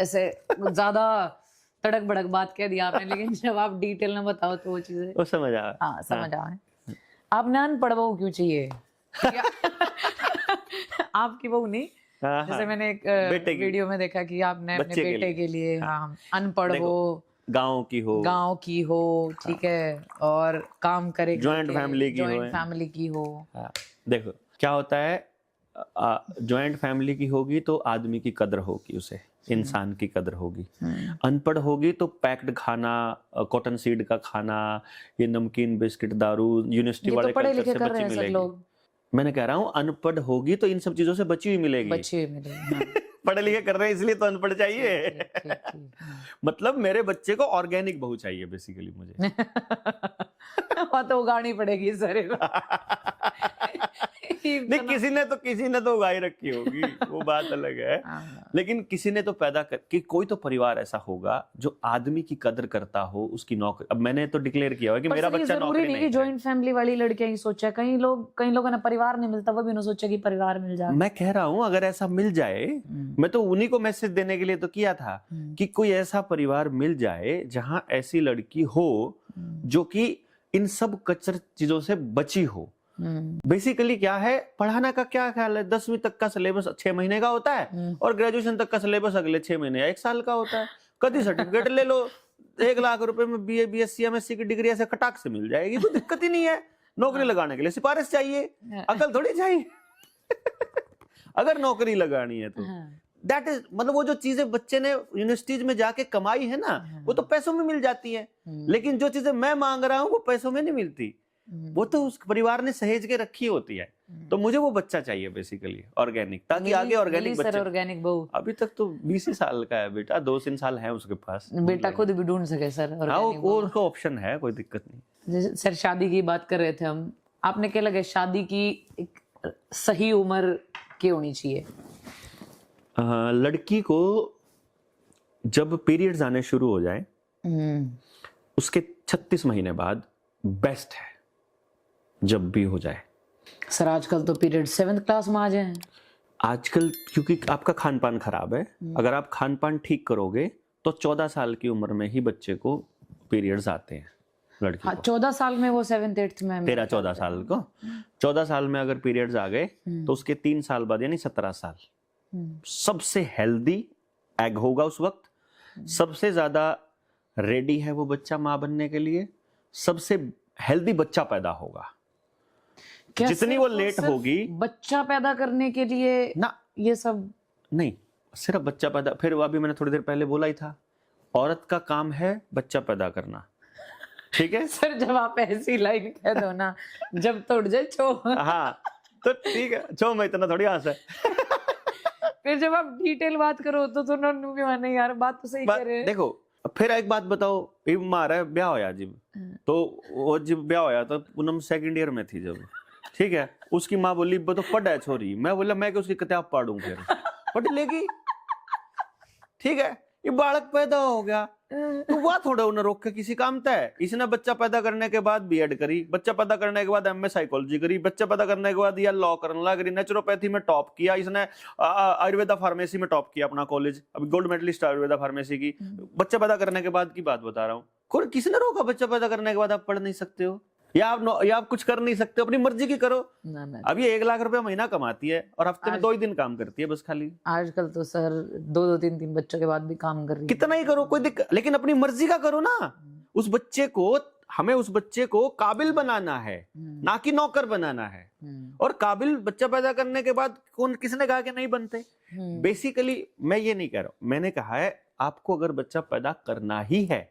ऐसे ज्यादा तड़क भड़क बात कह दिया आपने, लेकिन जब आप डिटेल में बताओ तो वो चीजें वो समझ आ हाँ समझ आए। आपने अनपढ़ बहू क्यों चाहिए? आपकी बहू नहीं, हाँ, जैसे हाँ, मैंने एक बेटे की, वीडियो में देखा कि आपने अपने बच्चे के बेटे लिए। के लिए हाँ, हाँ अनपढ़ देखो, हो, गांव की हो, गांव की हो, ठीक है, और काम करे, जॉइंट फैमिली की हो, जॉइंट फैमिली की हो। हाँ, देखो क्या होता है, जॉइंट फैमिली की होगी तो आदमी की कदर होगी, उसे इंसान की कदर होगी। अनपढ़ होगी तो पैक्ड खाना, कॉटन सीड का खाना, ये नमकीन बिस्किट दारू यूनिवर्सिटी ये तो वाले पढ़े कल्चर लिखे से कर बची रहे हैं सब मिलेगी। लोग, मैंने कह रहा हूँ अनपढ़ होगी तो इन सब चीजों से बची हुई मिलेगी। बच्चे मिले हाँ। पढ़े लिखे कर रहे हैं इसलिए तो अनपढ़ चाहिए। ठीक, मतलब मेरे बच्चे को ऑर्गेनिक बहू चाहिए बेसिकली मुझे। वहाँ तो उगानी पड़ेगी सर। नहीं, किसी ने तो उगाई रखी होगी, वो बात अलग है। लेकिन किसी ने तो पैदा कर कि कोई तो परिवार ऐसा होगा जो आदमी की कदर करता हो, उसकी नौकरी। अब मैंने तो डिक्लेयर किया हुआ कि मेरा बच्चा नौकरी नहीं। जॉइंट फैमिली वाली लड़कियां ही सोचा, कई लोगों ने परिवार नहीं मिलता, वो भी उन्होंने सोचा कि परिवार मिल जाए। मैं कह रहा हूं अगर ऐसा मिल जाए, मैं तो उन्हीं को मैसेज देने के लिए तो किया था कि कोई ऐसा परिवार मिल जाए जहां ऐसी लड़की हो जो कि इन सब कचर चीजों से बची हो। बेसिकली क्या है, पढ़ाना का क्या ख्याल है, 10वीं तक का सिलेबस 6 महीने का होता है और ग्रेजुएशन तक का सिलेबस अगले 6 महीने या 1 साल का होता है। कभी सर्टिफिकेट ले लो, 1 लाख रुपए में बीए बीएससी एमएससी की डिग्री ऐसे खटाक से मिल जाएगी, कोई दिक्कत ही नहीं है। नौकरी लगाने के लिए सिफारिश चाहिए, अकल थोड़ी चाहिए। अगर नौकरी लगानी है तो दैट इज, मतलब वो जो चीजें बच्चे ने यूनिवर्सिटीज में जाके कमाई है ना, वो तो पैसों में मिल जाती है। लेकिन जो चीजें मैं मांग रहा हूँ वो पैसों में नहीं मिलती, वो तो उस परिवार ने सहेज के रखी होती है। तो मुझे वो बच्चा चाहिए बेसिकली ऑर्गेनिक, ताकि आगे ऑर्गेनिक बच्चे। ऑर्गेनिक बहू अभी तक तो 20 ही साल का है बेटा, 2-3 साल है उसके पास, बेटा खुद भी ढूंढ सके सर। हाँ, वो उसका ऑप्शन है, कोई दिक्कत नहीं। जैसे सर शादी की बात कर रहे थे हम, आपने क्या लगे शादी की एक सही उम्र क्या होनी चाहिए? लड़की को जब पीरियड्स आने शुरू हो जाए उसके 36 महीने बाद बेस्ट है, जब भी हो जाए। सर आजकल तो पीरियड 7th क्लास में आ जाए आजकल, क्योंकि आपका खान पान खराब है। अगर आप खान पान ठीक करोगे तो 14 साल की उम्र में ही बच्चे को पीरियड्स आते हैं लड़की को। 14 साल में वो 7th 8th में 13-14 साल को, 14 साल में अगर पीरियड्स आ गए तो उसके 3 साल बाद यानी 17 साल सबसे हेल्दी एग होगा उस वक्त, सबसे ज्यादा रेडी है वो बच्चा मां बनने के लिए, सबसे हेल्दी बच्चा पैदा होगा। जितनी वो लेट होगी बच्चा पैदा करने के लिए ना, ये सब नहीं, सिर्फ बच्चा पैदा, फिर वो अभी मैंने थोड़ी देर पहले बोला ही था, औरत का काम है बच्चा पैदा करना, ठीक है सर? जब आप ऐसी लाइन कह दो ना, जब तोड़ जाए छो, हाँ तो ठीक है, छो में इतना थोड़ी आस है। फिर जब आप डिटेल बात करो तो नन्नू भी माने यार बात तो सही कह रहे हैं। देखो फिर एक बात बताओ, मारा ब्याह होया जब, तो वो जब ब्याह होया तो पूनम 2nd ईयर में थी जब, ठीक है, उसकी माँ बोली वो तो पढ़ है छोरी, मैं बोला मैं उसकी किताब पढ़ूं, फिर पढ़ लेगी, ठीक है, ये बालक पैदा हो गया तो वह थोड़ा उन्हें रोक के किसी काम तय। इसने बच्चा पैदा करने के बाद बीएड करी, बच्चा पैदा करने के बाद एमए साइकोलॉजी करी, बच्चा पैदा करने के बाद यह लॉ करने लगी, नेचुरोपैथी में टॉप किया इसने, आयुर्वेदा फार्मेसी में टॉप किया अपना कॉलेज, अभी गोल्ड मेडलिस्ट आयुर्वेदा फार्मेसी की। बच्चा पैदा करने के बाद की बात बता रहा हूँ, किसने रोका? बच्चा पैदा करने के बाद आप पढ़ नहीं सकते हो या आप कुछ कर नहीं सकते, अपनी मर्जी की करो। अभी 1 लाख रुपया महीना कमाती है और हफ्ते में 2 ही दिन काम करती है बस खाली। आजकल तो सर 2-2 3-3 बच्चों के बाद भी काम कर रही है। कितना ही करो कोई दिक्कत, लेकिन अपनी मर्जी का करो ना। उस बच्चे को, हमें उस बच्चे को काबिल बनाना है, ना कि नौकर बनाना है। और काबिल बच्चा पैदा करने के बाद किसने कहा कि नहीं बनते? बेसिकली मैं ये नहीं कह रहा हूं, मैंने कहा है आपको अगर बच्चा पैदा करना ही है,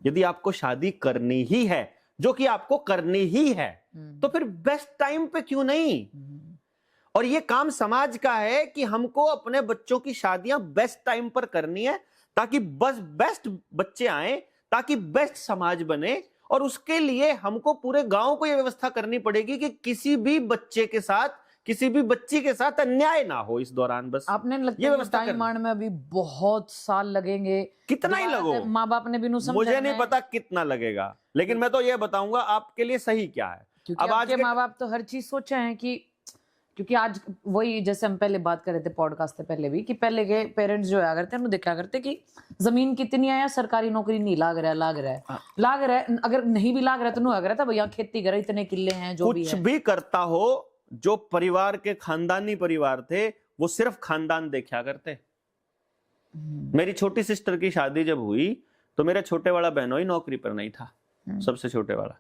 यदि आपको शादी करनी ही है, जो कि आपको करनी ही है, तो फिर बेस्ट टाइम पे क्यों नहीं? और ये काम समाज का है कि हमको अपने बच्चों की शादियां बेस्ट टाइम पर करनी है, ताकि बस बेस्ट बच्चे आए, ताकि बेस्ट समाज बने। और उसके लिए हमको पूरे गांव को यह व्यवस्था करनी पड़ेगी कि किसी भी बच्चे के साथ, किसी भी बच्ची के साथ अन्याय ना हो इस दौरान। बस आपने लगता है टाइम आने में अभी बहुत साल लगेंगे। कितना ही लगो, माँ बाप ने भी मुझे नहीं पता कितना लगेगा, लेकिन मैं तो ये बताऊंगा आपके लिए सही क्या है। अब आज के माँ बाप तो हर चीज सोचे हैं कि क्योंकि आज वही जैसे हम पहले बात कर रहे थे पॉडकास्ट से पहले भी कि पहले के पेरेंट्स जो आया करते हैं उन्हें देखा करते कि जमीन कितनी है, सरकारी नौकरी नहीं लाग रहा है, अगर नहीं भी लाग रहा है तो नहीं लग रहा था भैया खेती करे, इतने किले हैं, जो भी कुछ है। भी करता हो, जो परिवार के खानदानी परिवार थे वो सिर्फ खानदान देखा करते। मेरी छोटी सिस्टर की शादी जब हुई तो मेरा छोटे वाला बहनोई नौकरी पर नहीं था, सबसे छोटे वाला,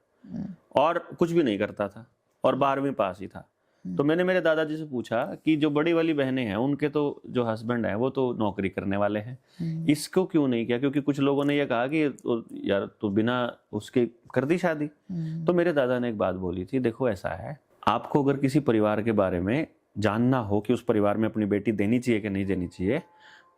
और कुछ भी नहीं करता था और 12वीं पास ही था। तो मैंने मेरे दादाजी से पूछा कि जो बड़ी वाली बहनें हैं उनके तो जो हस्बैंड हैं वो तो नौकरी करने वाले हैं, इसको क्यों नहीं किया? क्योंकि कुछ लोगों ने ये कहा कि यार तो बिना उसके कर दी शादी। तो मेरे दादा ने एक बात बोली थी, देखो ऐसा है, आपको अगर किसी परिवार के बारे में जानना हो कि उस परिवार में अपनी बेटी देनी चाहिए कि नहीं देनी चाहिए,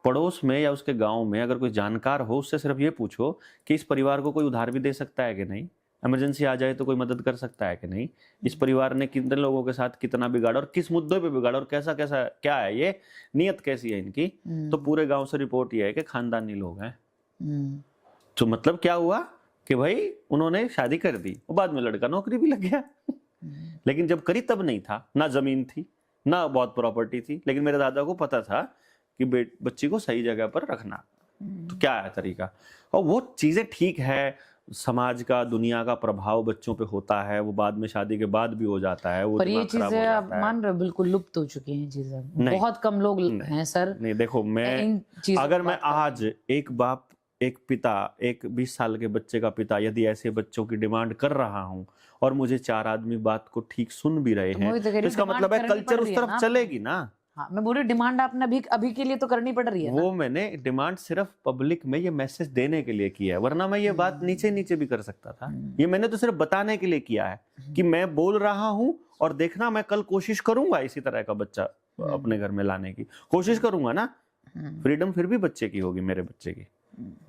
पड़ोस में या उसके गांव में अगर कोई जानकार हो उससे सिर्फ ये पूछो कि इस परिवार को कोई उधार भी दे सकता है कि नहीं, इमरजेंसी आ जाए तो कोई मदद कर सकता है कि नहीं, इस परिवार ने कितने लोगों के साथ कितना बिगाड़ा और किस मुद्दों पे बिगाड़ा और कैसा कैसा क्या है, ये नीयत कैसी है इनकी। तो पूरे गांव से रिपोर्ट ये है कि खानदानी लोग हैं। तो मतलब क्या हुआ कि भाई उन्होंने शादी कर दी और बाद में लड़का नौकरी भी लग गया। लेकिन जब करी तब नहीं था, ना जमीन थी ना बहुत प्रॉपर्टी थी, लेकिन मेरे दादा को पता था कि बच्ची को सही जगह पर रखना। तो क्या है तरीका, और वो चीजें ठीक है, समाज का दुनिया का प्रभाव बच्चों पे होता है, वो बाद में शादी के बाद भी हो जाता है, वो पर ये दिमाग खराब हो चीजें आप जाता है। मान रहे हो बिल्कुल लुप्त हो चुकी हैं चीजें, नहीं। बहुत कम लोग हैं सर। नहीं देखो, मैं अगर मैं आज एक बाप, एक पिता, एक 20 साल के बच्चे का पिता यदि ऐसे बच्चों की डिमांड कर रहा हूं और मुझे 4 आदमी बात को ठीक सुन भी रहे हैं, तो इसका मतलब है कल्चर उस तरफ चलेगी ना। हाँ, मैं बोल रही डिमांड आपने अभी के लिए तो करनी पड़ रही है वो मैंने डिमांड सिर्फ पब्लिक में ये मैसेज देने के लिए किया है, वरना मैं ये बात नीचे नीचे भी कर सकता था। ये मैंने तो सिर्फ बताने के लिए किया है कि मैं बोल रहा हूं और देखना, मैं कल कोशिश करूंगा इसी तरह का बच्चा अपने घर में लाने की कोशिश करूंगा ना। फ्रीडम फिर भी बच्चे की होगी, मेरे बच्चे की।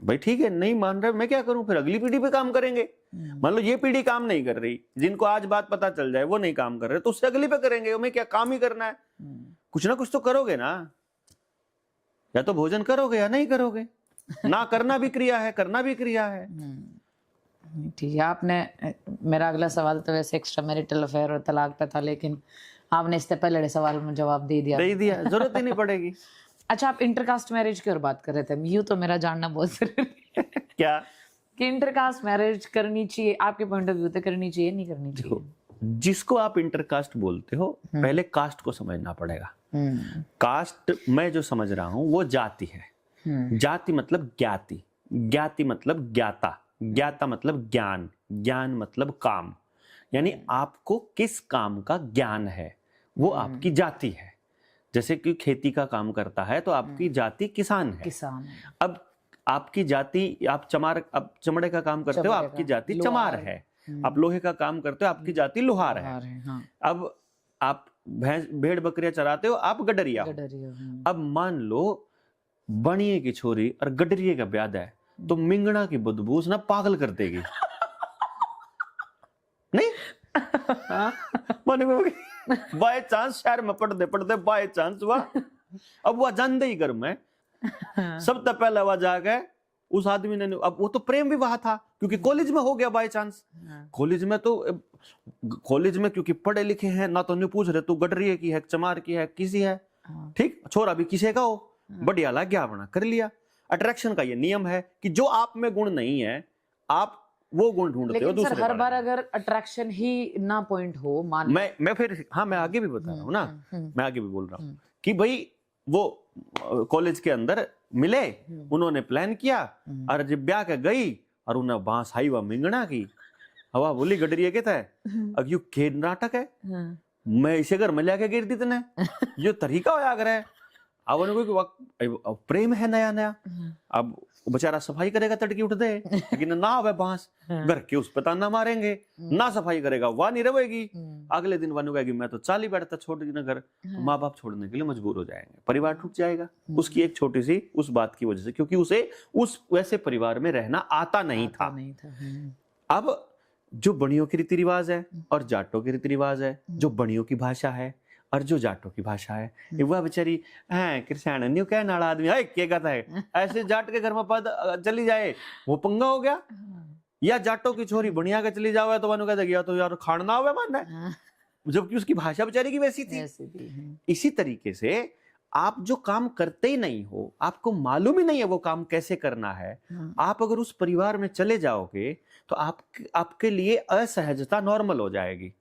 भाई ठीक है, नहीं मान रहे, मैं क्या करूं, फिर अगली पीढ़ी पे काम करेंगे। मान लो ये पीढ़ी काम नहीं कर रही, जिनको आज बात पता चल जाए वो नहीं काम कर रहे, तो उससे अगली पे करेंगे। हमें क्या काम ही करना है, कुछ ना कुछ तो करोगे ना, या तो भोजन करोगे या नहीं करोगे। ना करना भी क्रिया है, करना भी क्रिया है। ठीक है, आपने मेरा अगला सवाल तो वैसे एक्स्ट्रा मैरिटल अफेयर और तलाक पे था, लेकिन आपने इससे पहले सवाल में जवाब दे दिया, जरूरत ही नहीं पड़ेगी। अच्छा, आप इंटरकास्ट मैरिज की और बात कर रहे थे, यूं तो मेरा जानना बहुत जरूरी है क्या कि इंटरकास्ट मैरिज करनी चाहिए, आपके पॉइंट ऑफ व्यू से करनी चाहिए नहीं करनी चाहिए? जिसको आप इंटरकास्ट बोलते हो, पहले कास्ट को समझना पड़ेगा। कास्ट मैं जो समझ रहा हूं वो जाति है। जाति मतलब ज्ञाति, ज्ञाति मतलब ज्ञाता, ज्ञाता मतलब ज्ञान, ज्ञान मतलब काम। यानी आपको किस काम का ज्ञान है वो आपकी जाति है। जैसे कि खेती का काम करता है तो आपकी जाति किसान है। किसान। अब आपकी जाति, आप चमड़े का काम करते हो, आपकी जाति चमार है। आप लोहे का काम करते हो, आपकी जाति लोहार है। हाँ। अब आप भेड़ बकरियां चराते हो, आप गडरिया हो। अब मान लो बनिए की छोरी और गडरिये का ब्याह है, तो मिंगना की बदबू ना पागल कर देगी। नहीं बाय चांस शहर में पढ़ते बाय चांस वह, अब वह जानते ही घर में सब तो पहले वह जाके उस आदमी ने, अब वो तो प्रेम विवाह था क्योंकि कॉलेज में हो गया बाय चांस। कॉलेज में क्योंकि पढ़े लिखे हैं ना, तो नहीं पूछ रहे तू गडरिये की है, चमार की है, किसी है, ठीक, छोरा भी किसी का हो, बढ़िया लग गया, अपना कर लिया। अट्रैक्शन का ये नियम है कि जो आप में गुण नहीं है आप वो गुण ढूंढते हो दूसरे। हर बार अगर अट्रैक्शन ही ना पॉइंट हो, मान मैं फिर हाँ मैं आगे भी बता रहा हूँ ना, मैं आगे भी बोल रहा हूँ कि भाई वो कॉलेज के अंदर मिले, उन्होंने प्लान किया और जब ब्याह के गई और उन्हें बांस हाई व मिंगना की हवा बोली गडरिए के था। अब यू के नाटक है, मैं इसे घर में लेके गिर दी तने, ये तरीका हो अगर है। अब उनको प्रेम है नया नया, अब बेचारा सफाई करेगा तड़की उठ दे, लेकिन ना आवे बांस, घर के उस पर ताना मारेंगे, ना सफाई करेगा वह नहीं रहेगी। अगले दिन वनु कहेगी मैं तो चाली बैठता छोड़ दी ना घर, तो माँ बाप छोड़ने के लिए मजबूर हो जाएंगे, परिवार टूट जाएगा उसकी एक छोटी सी उस बात की वजह से, क्योंकि उसे उस वैसे परिवार में रहना आता नहीं था। अब जो बनियों के रीति रिवाज है और जाटों के रीति रिवाज है, जो बनियों की भाषा है और जो जाटों की भाषा है, वह बेचारी कृष्ण न्यू क्या नाला आदमी है क्या कहता है, ऐसे जाट के घर में पद चली जाए वो पंगा हो गया। या जाटों की छोरी बनिया के चली जावे तो वनु कहता गया तो यार खाना आवे मानना जबकि उसकी भाषा बेचारी की वैसी थी। ऐसे भी इसी तरीके से आप जो काम करते ही नहीं हो, आपको मालूम ही नहीं है वो काम कैसे करना है, आप अगर उस परिवार में चले जाओगे तो आपके लिए असहजता नॉर्मल हो जाएगी।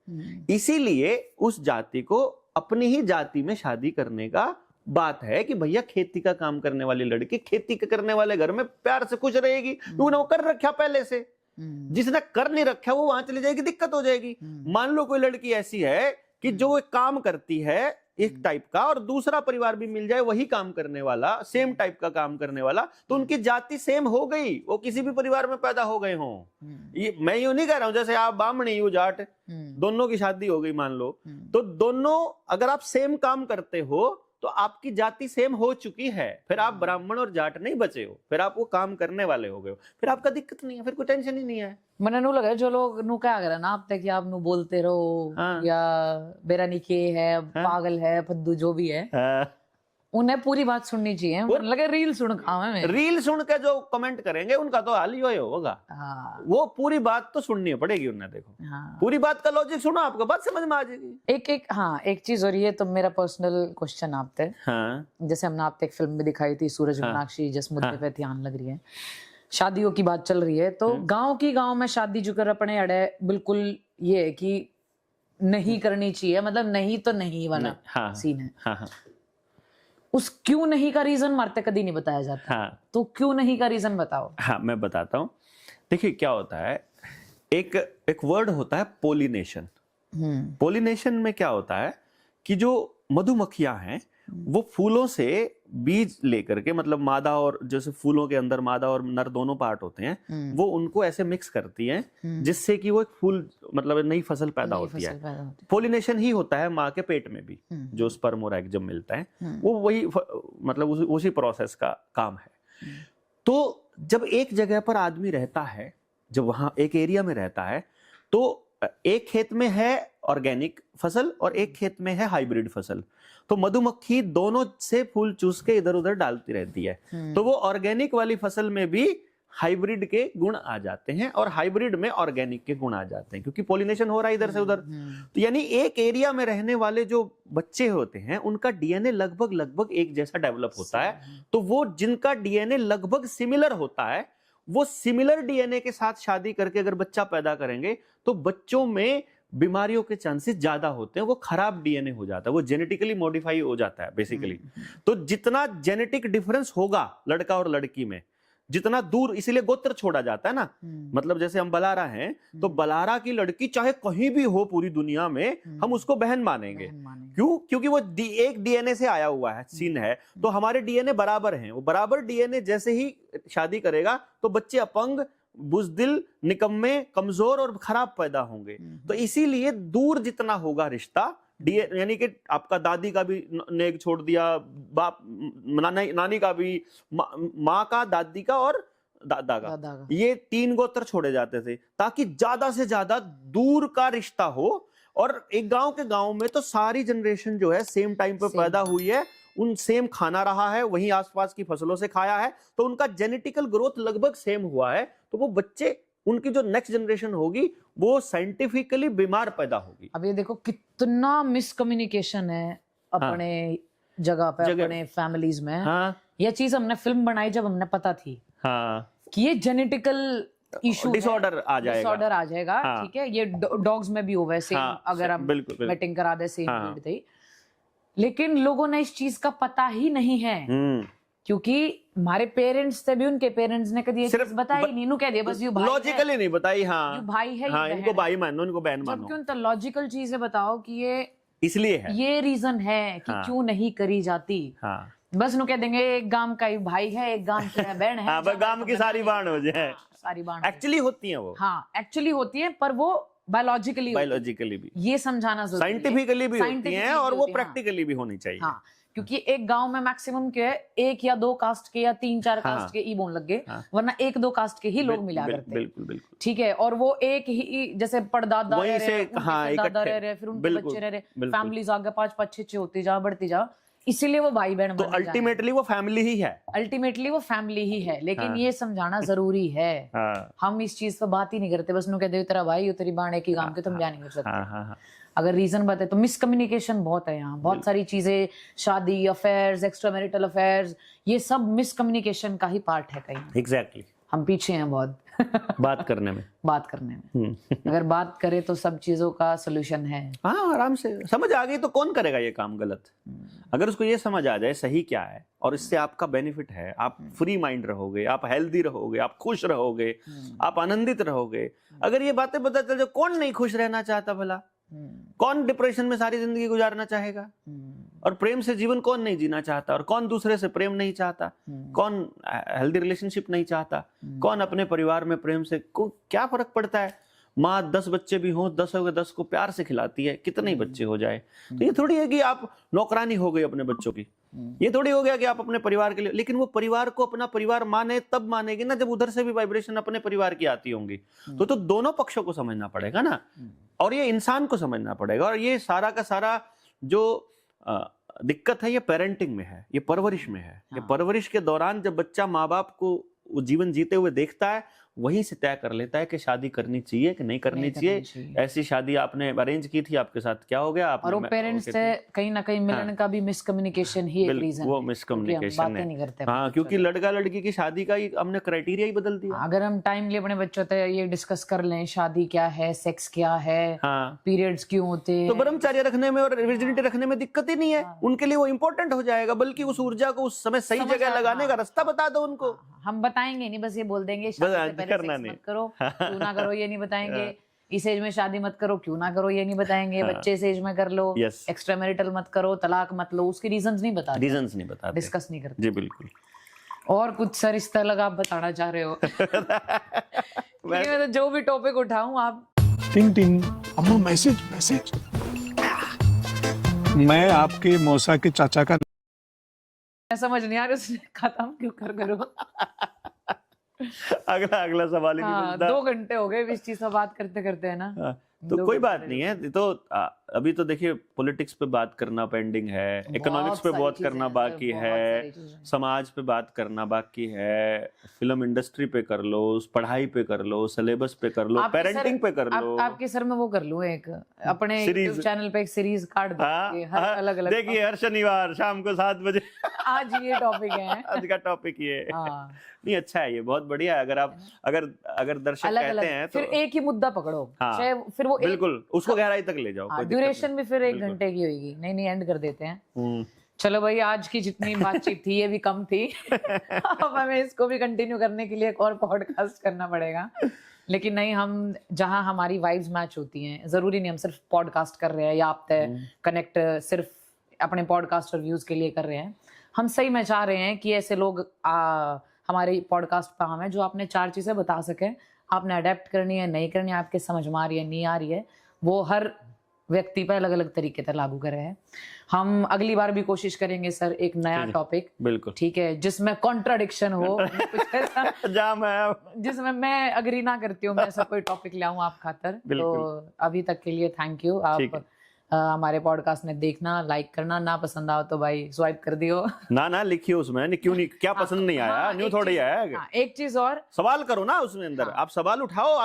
इसीलिए उस जाति को अपनी ही जाति में शादी करने का बात है कि भैया खेती का काम करने वाली लड़की खेती करने वाले घर में प्यार से खुश रहेगी, उन्होंने वो कर रखा पहले से। जिसने कर नहीं रखा वो वहां चली जाएगी, दिक्कत हो जाएगी। मान लो कोई लड़की ऐसी है कि जो एक काम करती है एक टाइप का और दूसरा परिवार भी मिल जाए वही काम करने वाला, सेम टाइप का काम करने वाला, तो उनकी जाति सेम हो गई, वो किसी भी परिवार में पैदा हो गए हों। ये मैं यूं नहीं कह रहा हूं जैसे आप बामणी यू जाट दोनों की शादी हो गई मान लो, तो दोनों अगर आप सेम काम करते हो तो आपकी जाति सेम हो चुकी है, फिर आप ब्राह्मण और जाट नहीं बचे हो, फिर आप वो काम करने वाले हो गए हो, फिर आपका दिक्कत नहीं है, फिर कोई टेंशन ही नहीं है। મને નું લગે જો લોગ નું क्या करे ना आप तक कि आप नु बोलते रहो या बेरा निके है पागल है फद्दू जो भी है, उन्हें पूरी बात सुननी चाहिए। मुझे लगे रील सुन खावे में, रील सुन के जो कमेंट करेंगे उनका तो हाल ही होगा। वो पूरी बात तो सुननी पड़ेगी उन्हें। देखो पूरी बात का लॉजिक सुनो, आपको बात समझ में आ जाएगी। एक चीज और ये तो मेरा पर्सनल क्वेश्चन आप तक, जैसे हमने आप तक फिल्म में दिखाई थी सूरज मीनाक्षी, जिस मुद्दे पे ध्यान लग रही है, शादियों की बात चल रही है, तो गांव में शादी जो कर अपने अड़े बिल्कुल ये है कि नहीं करनी चाहिए, मतलब नहीं तो नहीं वाला सीन है। उस क्यों नहीं का रीजन मारते कभी नहीं बताया जाता। तो क्यों नहीं का रीजन बताओ। मैं बताता हूँ। देखिए क्या होता है, एक वर्ड होता है पोलिनेशन। पोलिनेशन में क्या होता है कि जो मधुमक्खियां हैं वो फूलों से बीज लेकर के, मतलब मादा और जैसे फूलों के अंदर मादा और नर दोनों पार्ट होते हैं, वो उनको ऐसे मिक्स करती हैं जिससे कि वो एक फूल मतलब नई फसल पैदा होती है। पोलिनेशन ही होता है माँ के पेट में भी, जो स्पर्म और एग जब मिलता है वो वही मतलब उसी प्रोसेस का काम है। तो जब एक जगह पर आदमी रहता है, जब वहां एक एरिया में रहता है, तो एक खेत में है ऑर्गेनिक फसल और एक खेत में है हाइब्रिड फसल, तो मधुमक्खी दोनों से फूल चूस के इधर उधर डालती रहती है। तो वो ऑर्गेनिक वाली फसल में भी हाइब्रिड के गुण आ जाते हैं और हाइब्रिड में ऑर्गेनिक के गुण आ जाते हैं, क्योंकि पॉलिनेशन हो रहा है इधर से उधर। तो यानी एक एरिया में रहने वाले जो बच्चे होते हैं उनका डीएनए लगभग एक जैसा डेवलप होता है। तो वो जिनका डीएनए लगभग सिमिलर होता है, वो सिमिलर डीएनए के साथ शादी करके अगर बच्चा पैदा करेंगे तो बच्चों में बीमारियों के चांसेस ज्यादा होते हैं, वो खराब डीएनए हो जाता है, वो जेनेटिकली मॉडिफाई हो जाता है बेसिकली। तो जितना जेनेटिक डिफरेंस होगा लड़का और लड़की में, जितना दूर, इसीलिए गोत्र छोड़ा जाता है ना। मतलब जैसे हम बलारा हैं तो बलारा की लड़की चाहे कहीं भी हो पूरी दुनिया में, हम उसको बहन मानेंगे। क्यों? क्योंकि वो एक डीएनए से आया हुआ है, सीन है। तो हमारे डीएनए बराबर हैं, वो बराबर डीएनए जैसे ही शादी करेगा तो बच्चे अपंग, बुजदिल, निकम्मे, कमजोर और खराब पैदा होंगे। तो इसीलिए दूर जितना होगा रिश्ता, यानी कि आपका दादी का भी नेक छोड़ दिया, बाप नानी का भी, माँ का, दादी का और दादा का, ये 3 गोत्र छोड़े जाते थे ताकि ज्यादा से ज्यादा दूर का रिश्ता हो। और एक गांव के गांव में तो सारी जनरेशन जो है सेम टाइम पे पैदा हुई है, उन सेम खाना रहा है, वहीं आसपास की फसलों से खाया है, तो उनका जेनेटिकल ग्रोथ लगभग सेम हुआ है। तो वो बच्चे, उनकी जो नेक्स्ट जनरेशन होगी वो साइंटिफिकली बीमार पैदा होगी। अब ये देखो कितना मिसकम्युनिकेशन है अपने जगह पे, अपने फैमिलीज में। ये चीज हमने फिल्म बनाई जब हमने पता थी कि ये जेनेटिकल इशू, डिसऑर्डर आ जाएगा। ठीक है, ये डॉग्स में भी हुआ है सेम, अगर हम मैटिंग करा दे सेम ब्रीड थे। लेकिन लोगों ने इस चीज का पता ही नहीं है, क्योंकि हमारे पेरेंट्स से भी उनके पेरेंट्स ने कभी ये चीज बताई नहीं। नु कह दिया बस यू भाई, लॉजिकली नहीं बताई। यू भाई है, इनको भाई मानो, इनको बहन मानो। जबकि उन तो लॉजिकल चीजें बताओ कि ये इसलिए है, ये रीजन है कि क्यों नहीं करी जाती। बस नु कह देंगे एक गांव का भाई है, एक गांव की बहन है, गांव की सारी बाण हो जाए, सारी बाण एक्चुअली होती है वो। एक्चुअली होती है, पर वो बायोलॉजिकली भी, ये समझाना जरूरी है। साइंटिफिकली भी होती हैं और वो प्रैक्टिकली भी होनी चाहिए। क्योंकि एक गांव में मैक्सिमम के 1 या 2 कास्ट के या 3-4 कास्ट के ई बोन लग गए, वरना 1-2 कास्ट के ही लोग मिला करते। बिल्कुल। ठीक है, और वो एक ही जैसे पड़दादा रहे, फिर उनके बच्चे रहे, फैमिलीज आगे 5-5, 6-6 होती जा, बढ़ती जा। इसीलिए वो भाई बहन तो अल्टीमेटली वो फैमिली ही है। अल्टीमेटली वो फैमिली ही है, लेकिन हाँ। ये समझाना जरूरी है। हाँ हम इस चीज पर बात ही नहीं करते, बस नु कहते हो तेरा भाई हो तेरी बाण एक ही काम के, तुम क्या नहीं कर सकते। हाँ हाँ हाँ अगर रीजन बताए तो मिसकम्युनिकेशन बहुत है यहाँ, बहुत सारी चीजें, शादी, अफेयर्स, एक्स्ट्रा मैरिटल अफेयर्स, ये सब मिसकम्युनिकेशन का ही पार्ट है कहीं। एग्जैक्टली हम पीछे हैं बहुत बात करने में। बात करने में। अगर बात करें तो सब चीजों का सोल्यूशन है। हाँ आराम से समझ आ गई तो कौन करेगा ये काम गलत। अगर उसको ये समझ आ जाए सही क्या है और इससे आपका बेनिफिट है, आप फ्री माइंड रहोगे, आप हेल्दी रहोगे, आप खुश रहोगे, आप आनंदित रहोगे। अगर ये बातें पता चल जाए, कौन नहीं खुश रहना चाहता भला? कौन डिप्रेशन में सारी जिंदगी गुजारना चाहेगा? और प्रेम से जीवन कौन नहीं जीना चाहता? और कौन दूसरे से प्रेम नहीं चाहता? कौन हेल्दी रिलेशनशिप नहीं चाहता? कौन अपने परिवार में प्रेम से क्या फर्क पड़ता है? माँ 10 बच्चे भी हों, 10 हो गए 10 को प्यार से खिलाती है, कितने ही बच्चे हो जाए। तो ये थोड़ी है कि आप नौकरानी हो गई अपने बच्चों की, ये थोड़ी हो गया कि आप अपने परिवार के लिए। लेकिन वो परिवार को अपना परिवार माने तब मानेगी ना जब उधर से भी वाइब्रेशन अपने परिवार की आती होंगी। तो दोनों पक्षों को समझना पड़ेगा ना, और ये इंसान को समझना पड़ेगा। और ये सारा का सारा जो दिक्कत है ये पेरेंटिंग में है, ये परवरिश में है। ये परवरिश के दौरान जब बच्चा माँ बाप को वो जीवन जीते हुए देखता है, वहीं से तय कर लेता है कि शादी करनी चाहिए कि नहीं करनी चाहिए। ऐसी शादी आपने अरेंज की थी, आपके साथ क्या हो गया? और वो पेरेंट्स से कहीं ना कहीं मिलने का भी मिसकम्युनिकेशन ही एक रीजन है। वो मिसकम्युनिकेशन है। नहीं करते। हाँ, क्योंकि लड़का लड़की की शादी का हमने क्राइटेरिया ही बदल दिया। अगर हम टाइमली अपने बच्चों से ये डिस्कस कर लें, शादी क्या है, सेक्स क्या है, पीरियड्स क्यों होते हैं, तो ब्रह्मचर्य रखने में और वर्जिनिटी रखने में दिक्कत ही नहीं है। उनके लिए वो इंपॉर्टेंट हो जाएगा, बल्कि उस ऊर्जा को उस समय सही जगह लगाने का रास्ता बता दो उनको। हम बताएंगे नहीं, बस ये बोल देंगे करना नहीं, मत करो, क्यों ना करो ये नहीं बताएंगे। इस एज में शादी मत करो, क्यों ना करो ये नहीं बताएंगे। बच्चे इस एज में कर लो, एक्स्ट्रा मैरिटल मत करो, तलाक मत लो, उसके रीजंस नहीं बताते, डिस्कस नहीं करते। जी बिल्कुल। और कुछ सर इस तरह का आप बताना चाह रहे हो? मैं तो जो भी टॉपिक उठाऊं आप। टिंग टिंग, अम्मा मैसेज। मैं आपके मौसा के चाचा का। समझ नहीं आ रहा उसने खत्म क्यों करो। अगला सवाल ही नहीं पूछता। 2 घंटे हो गए इस चीज पर बात करते करते, है ना। तो कोई बात नहीं है। तो अभी तो देखिए पॉलिटिक्स पे बात करना पेंडिंग है, इकोनॉमिक्स पे बात करना बाकी है, समाज पे बात करना बाकी है, फिल्म इंडस्ट्री पे कर लो, पढ़ाई पे कर लो, सिलेबस पे कर लो, पेरेंटिंग पे कर लो। आपके सर में वो कर लूं, एक अपने यूट्यूब चैनल पे एक सीरीज काट दो, हर अलग देखिए हर शनिवार शाम को 7 बजे आज ये टॉपिक है, आज का टॉपिक ये। नहीं अच्छा है, ये बहुत बढ़िया है। अगर आप अगर दर्शक कहते हैं तो फिर एक ही मुद्दा पकड़ो, फिर वो बिल्कुल उसको गहराई तक ले जाओ। ड्यूरेशन भी फिर 1 घंटे की होगी। नहीं एंड कर देते हैं। चलो भाई, आज की जितनी बातचीत थी ये भी कम थी। अब हमें इसको भी कंटिन्यू करने के लिए एक और पॉडकास्ट करना पड़ेगा। लेकिन नहीं, हम जहां हमारी वाइब्स मैच होती हैं, जरूरी नहीं हम सिर्फ पॉडकास्ट कर रहे हैं या आप कनेक्ट सिर्फ अपने पॉडकास्ट और व्यूज के लिए कर रहे हैं। हम सही में चाह रहे हैं कि ऐसे लोग हमारे पॉडकास्ट पर हमें जो आपने 4 चीजें बता सके, आपने अडेप्ट करनी है नहीं करनी है, आपके समझ में आ रही है नहीं आ रही है, वो हर व्यक्ति पर अलग अलग तरीके से लागू कर रहे हैं। हम अगली बार भी कोशिश करेंगे सर एक नया टॉपिक, बिल्कुल ठीक है, जिसमें कॉन्ट्राडिक्शन हो, कुछ ऐसा जिसमें मैं अग्री ना करती हूँ, मैं ऐसा कोई टॉपिक ले आऊँ आप खातर। तो अभी तक के लिए थैंक यू। आप हमारे पॉडकास्ट में देखना, लाइक करना, ना पसंद आओ तो भाई स्वाइप कर दियो। ना लिखियो उसमें क्यों नहीं, क्या पसंद नहीं आया, न्यू थोड़ी आया। एक चीज और, सवाल करो ना उसमें अंदर, आप सवाल उठाओ।